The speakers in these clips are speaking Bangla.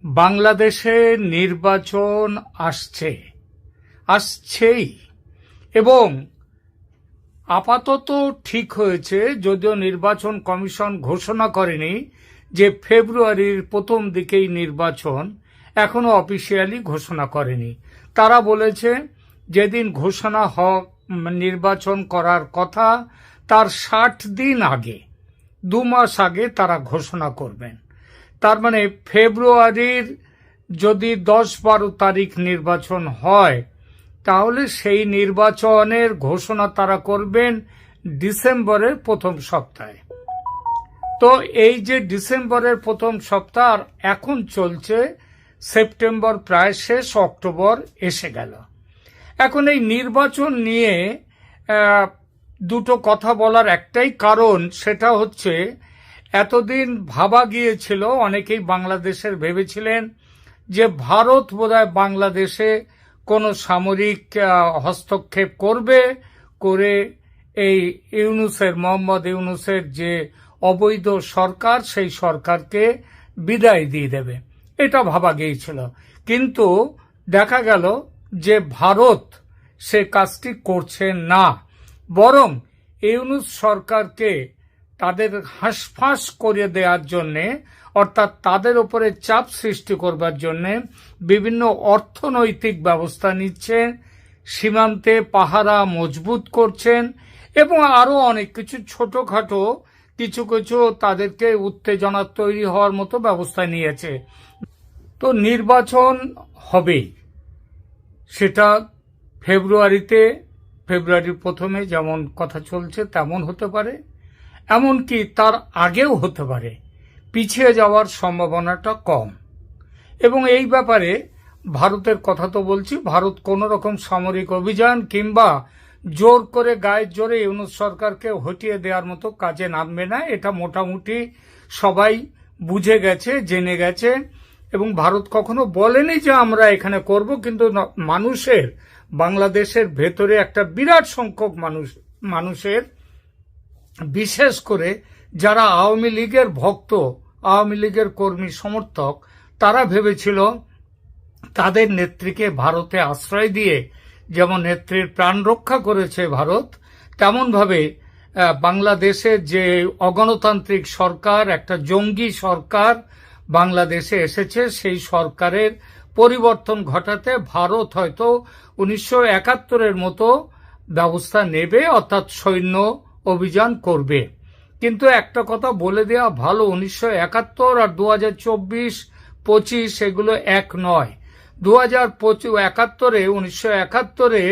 বাংলাদেশে নির্বাচন আসছেই এবং আপাতত ঠিক হয়েছে, যদিও নির্বাচন কমিশন ঘোষণা করেনি যে ফেব্রুয়ারির প্রথম দিকেই নির্বাচন, এখনো অফিসিয়ালি ঘোষণা করেনি। তারা বলেছে যেদিন ঘোষণা নির্বাচন করার কথা তার ৬০ দিন আগে, ২ মাস আগে তারা ঘোষণা করবেন। তার মানে ফেব্রুয়ারির যদি ১০-১২ তারিখ নির্বাচন হয়, তাহলে সেই নির্বাচনের ঘোষণা তারা করবেন ডিসেম্বরের প্রথম সপ্তাহে। তো এই যে ডিসেম্বরের প্রথম সপ্তাহ এখন চলছে, সেপ্টেম্বর প্রায় শেষ, অক্টোবর এসে গেল। এখন এই নির্বাচন নিয়ে দুটো কথা বলার একটাই কারণ, সেটা হচ্ছে এতদিন ভাবা গিয়েছিল, অনেকেই বাংলাদেশের ভেবেছিলেন যে ভারত বোধহয় বাংলাদেশে কোনো সামরিক হস্তক্ষেপ করে এই মোহাম্মদ ইউনূসের যে অবৈধ সরকার, সেই সরকারকে বিদায় দিয়ে দেবে, এটা ভাবা গিয়েছিল। কিন্তু দেখা গেল যে ভারত সে কাজটি করছে না, বরং ইউনূস সরকারকে তাদের হাঁসফাঁস করে দেওয়ার জন্যে, অর্থাৎ তাদের উপরে চাপ সৃষ্টি করবার জন্যে বিভিন্ন অর্থনৈতিক ব্যবস্থা নিচ্ছেন, সীমান্তে পাহারা মজবুত করছেন এবং আরো অনেক কিছু ছোটখাটো কিছু তাদেরকে উত্তেজনা তৈরি হওয়ার মতো ব্যবস্থা নিয়েছে। তো নির্বাচন হবেই, সেটা ফেব্রুয়ারির প্রথমে যেমন কথা চলছে তেমন হতে পারে, এমনকি তার আগেও হতে পারে, পিছিয়ে যাওয়ার সম্ভাবনাটা কম। এবং এই ব্যাপারে ভারতের কথা তো বলছি, ভারত কোন রকম সামরিক অভিযান কিংবা জোর করে গায়ের জোরে ইউনূস সরকারকে হটিয়ে দেওয়ার মতো কাজে নামবে না, এটা মোটামুটি সবাই বুঝে গেছে, জেনে গেছে। এবং ভারত কখনো বলেনি যে আমরা এখানে করব, কিন্তু বাংলাদেশের ভেতরে একটা বিরাট সংখ্যক মানুষের, বিশেষ করে যারা আওয়ামী লীগের ভক্ত, আওয়ামী লীগের কর্মী সমর্থক, তারা ভেবেছিল তাদের নেত্রীকে ভারতে আশ্রয় দিয়ে যেমন নেত্রীর প্রাণ রক্ষা করেছে ভারত, তেমনভাবে বাংলাদেশের যে অগণতান্ত্রিক সরকার, একটা জঙ্গি সরকার বাংলাদেশে এসেছে, সেই সরকারের পরিবর্তন ঘটাতে ভারত হয়তো ১৯৭১-এর মতো ব্যবস্থা নেবে, অর্থাৎ সৈন্য অভিযান করবে। কিন্তু একটা কথা বলে দেওয়া ভালো, ১৯৭১ আর ২০২৪-২৫ এগুলো এক নয়। ১৯৭১-এ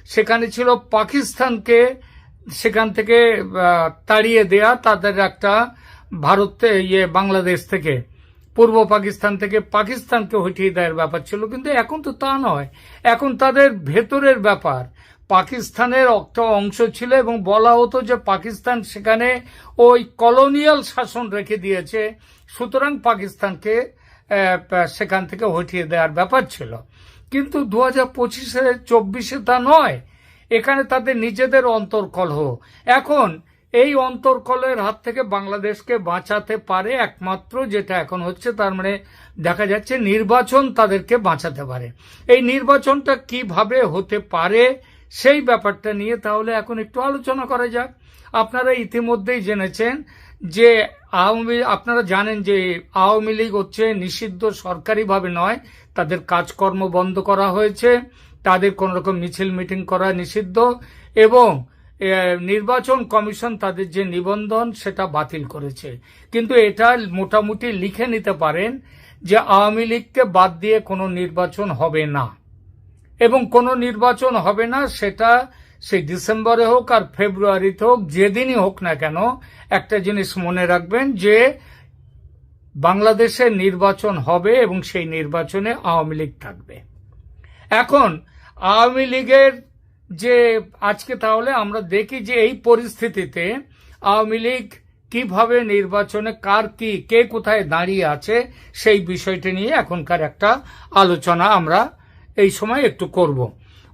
সেখানে ছিল পাকিস্তানকে সেখান থেকে তাড়িয়ে দেয়া, তাদের একটা বাংলাদেশ থেকে, পূর্ব পাকিস্তান থেকে পাকিস্তানকে হটিয়ে দেওয়ার ব্যাপার ছিল। কিন্তু এখন তো তা নয়, এখন তাদের ভেতরের ব্যাপার। পাকিস্তানের একটা অংশ ছিল এবং বলা হতো যে পাকিস্তান সেখানে ওই কলোনিয়াল শাসন রেখে দিয়েছে, সুতরাং পাকিস্তানকে সেখান থেকে হটিয়ে দেওয়ার ব্যাপার ছিল। কিন্তু ২০২৫-২৪-এ তা নয়, এখানে তাদের নিজেদের অন্তর্কলহ। এখন এই অন্তর্কলহের হাত থেকে বাংলাদেশকে বাঁচাতে পারে একমাত্র যেটা এখন হচ্ছে, তার মানে দেখা যাচ্ছে নির্বাচন তাদেরকে বাঁচাতে পারে। এই নির্বাচনটা কিভাবে হতে পারে সেই ব্যাপারটা নিয়ে তাহলে এখন একটু আলোচনা করা যাক। আপনারা ইতিমধ্যেই জেনেছেন যে আপনারা জানেন যে আওয়ামী লীগ হচ্ছে নিষিদ্ধ, সরকারিভাবে নয়, তাদের কাজকর্ম বন্ধ করা হয়েছে, তাদের কোন রকম মিছিল মিটিং করা নিষিদ্ধ, এবং নির্বাচন কমিশন তাদের যে নিবন্ধন সেটা বাতিল করেছে। কিন্তু এটা মোটামুটি লিখে নিতে পারেন যে আওয়ামী লীগকে বাদ দিয়ে কোনো নির্বাচন হবে না, এবং কোনো নির্বাচন হবে না সেটা সেই ডিসেম্বরে হোক আর ফেব্রুয়ারিতে হোক, যেদিনই হোক না কেন, একটা জিনিস মনে রাখবেন যে বাংলাদেশের নির্বাচন হবে এবং সেই নির্বাচনে আওয়ামী লীগ থাকবে। এখন আওয়ামী লীগের যে আজকে তাহলে আমরা দেখি যে এই পরিস্থিতিতে আওয়ামী লীগ কিভাবে নির্বাচনে কে কোথায় দাঁড়িয়ে আছে, সেই বিষয়টি নিয়ে এখনকার একটা আলোচনা আমরা এই সময় একটু করব।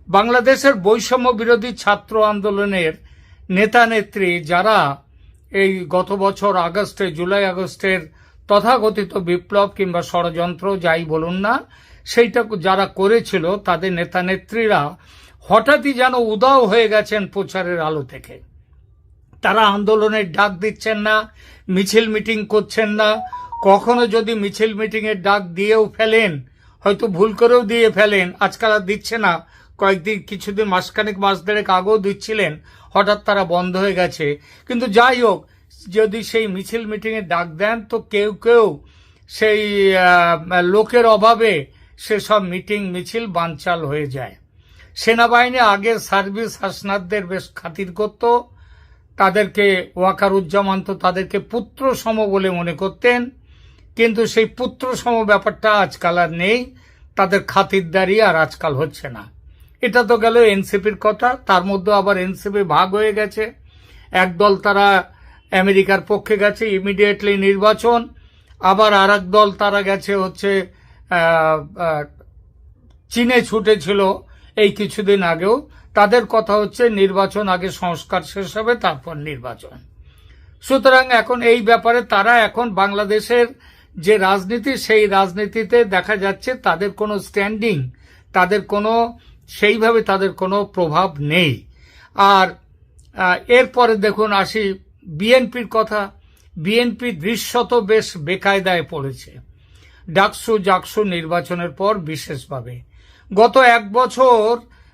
বাংলাদেশের বৈষম্য বিরোধী ছাত্র আন্দোলনের নেতা নেত্রী যারা এই গত বছর জুলাই আগস্টের তথাকথিত বিপ্লব কিংবা ষড়যন্ত্র যাই বলুন না, সেইটা যারা করেছিল তাদের নেতা নেত্রীরা হঠাৎই যেন উদাও হয়ে গেছেন প্রচারের আলো থেকে। তারা আন্দোলনের ডাক দিচ্ছেন না, মিছিল মিটিং করছেন না। কখনো যদি মিছিল মিটিং এর ডাক দিয়েও ফেলেন, হয়তো ভুল করেও দিয়ে ফেলেন, আজকাল আর দিচ্ছে না, কয়েকদিন কিছুদিন মাসখানেক মাস দেড়েক আগেও দিচ্ছিলেন, হঠাৎ তারা বন্ধ হয়ে গেছে। কিন্তু যাই হোক, যদি সেই মিছিল মিটিং এর ডাক দেন তো কেউ কেউ সেই লোকের অভাবে সেসব মিটিং মিছিল বানচাল হয়ে যায়। সেনাবাহিনী আগের সার্ভিস হাসনাতদের বেশ খাতির করত, তাদেরকে ওয়াকারুজ্জামান তো তাদেরকে পুত্র সম বলে মনে করতেন, কিন্তু সেই পুত্র সম ব্যাপারটা আজকাল আর নেই, তাদের খাতিরদারি আর আজকাল হচ্ছে না। এটা তো গেল এনসিপির কথা, তার মধ্যে আবার এনসিপি ভাগ হয়ে গেছে। একদল তারা আমেরিকার পক্ষে গেছে ইমিডিয়েটলি নির্বাচন, আবার আর দল তারা গেছে হচ্ছে চীনে ছুটেছিল এই কিছুদিন আগেও। তাদের কথা হচ্ছে নির্বাচন আগে, সংস্কার শেষ হবে তারপর নির্বাচন। সুতরাং এখন এই ব্যাপারে তারা এখন বাংলাদেশের যে রাজনীতি, সেই রাজনীতিতে দেখা যাচ্ছে তাদের কোনো স্ট্যান্ডিং, তাদের কোনো সেইভাবে তাদের কোনো প্রভাব নেই। আর এরপরে দেখুন আসি বিএনপির কথা। বিএনপি দৃশ্যত বেশ বেকায়দায় পড়েছে ডাকসু জাকসু নির্বাচনের পর। বিশেষভাবে গত এক বছর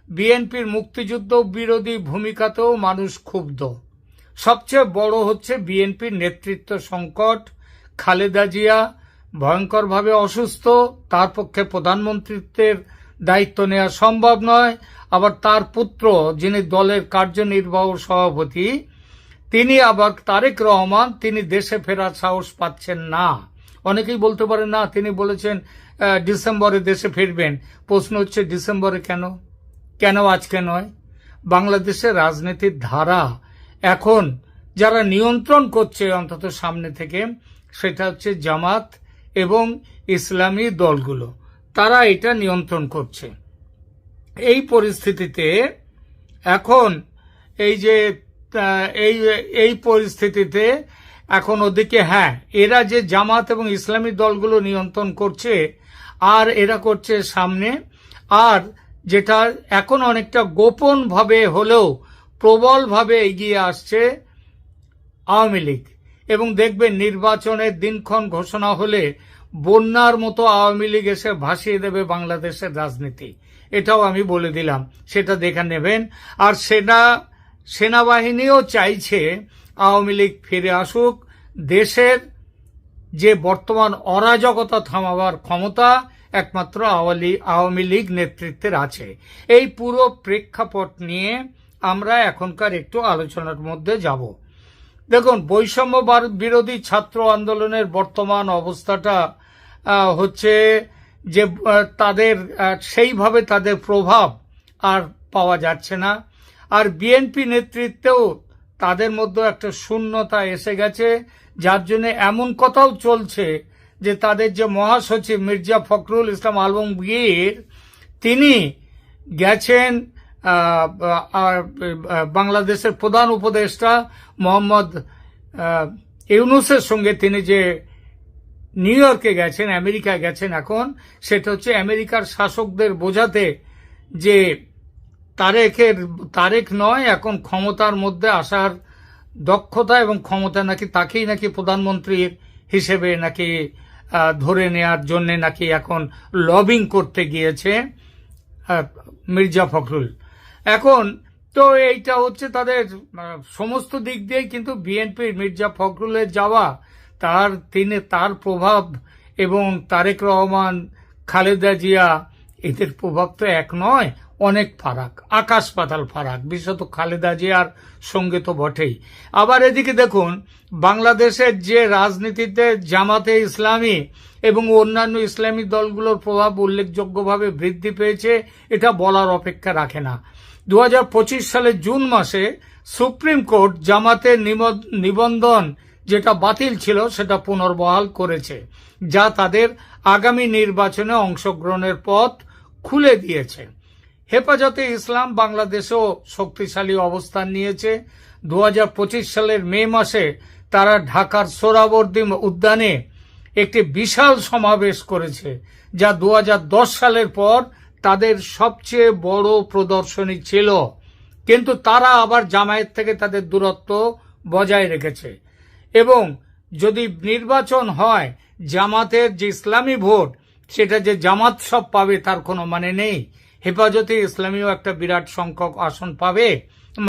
বিএনপির মুক্তিযুদ্ধ বিরোধী ভূমিকাতেও মানুষ ক্ষুব্ধ। সবচেয়ে বড় হচ্ছে বিএনপির নেতৃত্ব সংকট। খালেদা জিয়া ভয়ঙ্করভাবে অসুস্থ, তার পক্ষে প্রধানমন্ত্রীত্বের দায়িত্ব নেওয়া সম্ভব নয়। আবার তার পুত্র, যিনি দলের কার্যনির্বাহক সভাপতি, তিনি আবার তারেক রহমান, তিনি দেশে ফেরার সাহস পাচ্ছেন না। অনেকেই বলতে পারেন না, তিনি বলেছেন ডিসেম্বরে দেশে ফিরবেন। প্রশ্ন হচ্ছে ডিসেম্বরে কেন, কেন আজকে নয়? বাংলাদেশের রাজনীতির ধারা এখন যারা নিয়ন্ত্রণ করছে অন্তত সামনে থেকে, সেটা হচ্ছে জামাত এবং ইসলামী দলগুলো, তারা এটা নিয়ন্ত্রণ করছে। এই পরিস্থিতিতে এখন এই পরিস্থিতিতে এখন ওদিকে এরা যে জামাত এবং ইসলামী দলগুলো নিয়ন্ত্রণ করছে, আর এরা করছে সামনে, আর যেটা এখন অনেকটা গোপন ভাবে হলেও প্রবলভাবে এগিয়ে আসছে আওয়ামী লীগ। এবং দেখবেন নির্বাচনের দিনক্ষণ ঘোষণা হলে বন্যার মতো আওয়ামী লীগ এসে ভাসিয়ে দেবে বাংলাদেশের রাজনীতি। এটাও আমি বলে দিলাম, সেটা দেখে নেবেন। আর সেনাবাহিনীও চাইছে আওয়ামী লীগ ফিরে আসুক। দেশের যে বর্তমান অরাজকতা থামাবার ক্ষমতা একমাত্র আওয়ামী লীগ নেতৃত্বের আছে। এই পুরো প্রেক্ষাপট নিয়ে আমরা এখনকার একটু আলোচনার মধ্যে যাব। দেখুন, বৈষম্য বিরোধী ছাত্র আন্দোলনের বর্তমান অবস্থাটা হচ্ছে যে তাদের সেইভাবে তাদের প্রভাব আর পাওয়া যাচ্ছে না। আর বিএনপি নেতৃত্বেও তাদের মধ্যে একটা শূন্যতা এসে গেছে, যার জন্য এমন কথাও চলছে যে তাদের যে মহাসচিব মির্জা ফখরুল ইসলাম আলমগীর, তিনি গেছেন বাংলাদেশের প্রধান উপদেষ্টা মোহাম্মদ ইউনূসের সঙ্গে, তিনি যে নিউ ইয়র্কে গেছেন, আমেরিকায় গেছেন এখন, সেটা হচ্ছে আমেরিকার শাসকদের বোঝাতে যে তারেক নয়, এখন ক্ষমতার মধ্যে আসার দক্ষতা এবং ক্ষমতা নাকি তাকেই নাকি প্রধানমন্ত্রী হিসেবে নাকি ধরে নেয়ার জন্য নাকি এখন লবিং করতে গিয়েছে মির্জা ফখরুল। এখন তো এইটা হচ্ছে তাদের সমস্ত দিক দিয়ে, কিন্তু বিএনপির মির্জা ফখরুলের যাওয়া, তার প্রভাব এবং তারেক রহমান, খালেদা জিয়া, এদের প্রভাব তো এক নয়, অনেক ফারাক, আকাশ পাতাল ফারাক, বিশেষত খালেদা জিয়ার সঙ্গে তো বটেই। আবার এদিকে দেখুন, বাংলাদেশের যে রাজনীতিতে জামাতে ইসলামী এবং অন্যান্য ইসলামী দলগুলোর প্রভাব উল্লেখযোগ্যভাবে বৃদ্ধি পেয়েছে, এটা বলার অপেক্ষা রাখে না। 2025 সালের জুন মাসে সুপ্রিম কোর্ট জামাতের নিবন্ধন যেটা বাতিল ছিল সেটা পুনর্বহাল করেছে, যা তাদের আগামী নির্বাচনে অংশগ্রহণের পথ খুলে দিয়েছে। হেফাজতে ইসলাম বাংলাদেশেও শক্তিশালী অবস্থান নিয়েছে। 2025 সালের মে মাসে তারা ঢাকার সোহরাওয়ার্দী উদ্যানে একটি বিশাল সমাবেশ করেছে, যা 2010 সালের পর তাদের সবচেয়ে বড় প্রদর্শনী ছিল। কিন্তু তারা আবার জামায়াত থেকে তাদের দূরত্ব বজায় রেখেছে। এবং যদি নির্বাচন হয়, জামাতের যে ইসলামী ভোট, সেটা যে জামাত সব পাবে তার কোনো মানে নেই। হেফাজতে ইসলামীও একটা বিরাট সংখ্যক আসন পাবে।